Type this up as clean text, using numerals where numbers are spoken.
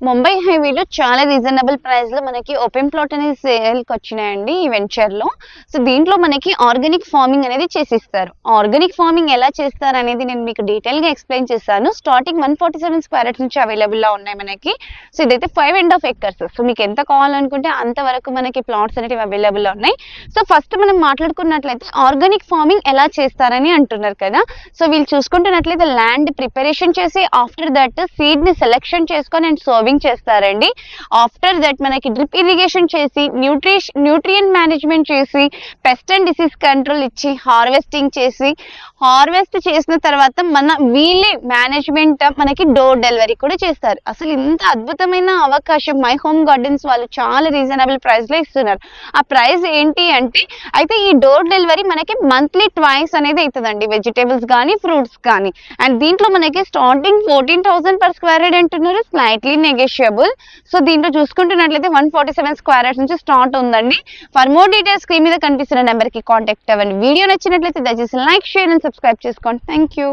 ముంబై హైవేలో చాలా reasonable price లో మనకి ఓపెన్ ప్లాట్ అనేది సేల్ కి వచ్చినాయండి ఈ వెంచర్ లో. సో దీంట్లో మనకి ఆర్గానిక్ ఫార్మింగ్ అనేది చేసిస్తారు. ఆర్గానిక్ ఫార్మింగ్ ఎలా చేస్తారు అనేది నేను మీకు డీటెయిల్ గా ఎక్స్ప్లెయిన్ చేస్తాను. స్టార్టింగ్ 147 స్క్వేర్ యార్డ్స్ నుంచి అవైలబుల్ గా ఉన్నాయి మనకి. సో ఇదైతే 5.5 acres. సో మీకు ఎంత కావాలనుకుంటే అంతవరకు మనకి ప్లాట్స్ అనేవి అవైలబుల్ గా ఉన్నాయి. సో ఫస్ట్ మనం మాట్లాడుకున్నట్లయితే ఆర్గానిక్ ఫార్మింగ్ ఎలా చేస్తారని అంటున్నారు కదా. సో వీళ్ళు చూసుకుంటున్నట్లయితే ల్యాండ్ ప్రిపరేషన్ చేసి ఆఫ్టర్ దట్ సీడ్ ని సెలెక్షన్ చేసుకొని అండ్ సర్వింగ్ చేస్తారండి. ఆఫ్టర్ దట్ మనకి డ్రిప్ ఇరిగేషన్ చేసి న్యూట్రియంట్ మేనేజ్మెంట్ చేసి పెస్ట్ అండ్ డిసీజ్ కంట్రోల్ ఇచ్చి హార్వెస్టింగ్ చేసి హార్వెస్ట్ చేసిన తర్వాత వీళ్ళే మేనేజ్మెంట్ మనకి డోర్ డెలివరీ కూడా చేస్తారు. అసలు ఇంత అద్భుతమైన అవకాశం మై హోమ్ గార్డెన్స్ వాళ్ళు చాలా రీజనబుల్ ప్రైస్ లో ఇస్తున్నారు. ఆ ప్రైస్ ఏంటి అంటే అయితే ఈ డోర్ డెలివరీ మనకి మంత్లీ ట్వైస్ అనేది అవుతుందండి, వెజిటేబుల్స్ కానీ ఫ్రూట్స్ కానీ. అండ్ దీంట్లో మనకి స్టార్టింగ్ 14,000 per square yard అంటున్నారు, స్లైట్లీ నెగోషియబుల్. సో దీంట్లో చూసుకుంటున్నట్లయితే 147 స్క్వేర్ యార్డ్స్ నుంచి స్టార్ట్ ఉందండి. ఫర్ మోర్ డీటెయిల్స్ స్క్రీన్ మీద కనిపిస్తున్న నెంబర్ కి కాంటాక్ట్ అవ్వండి. వీడియో నచ్చినట్లయితే దయచేసి లైక్, షేర్ అండ్ సబ్స్క్రైబ్ చేసుకోండి. Thank you.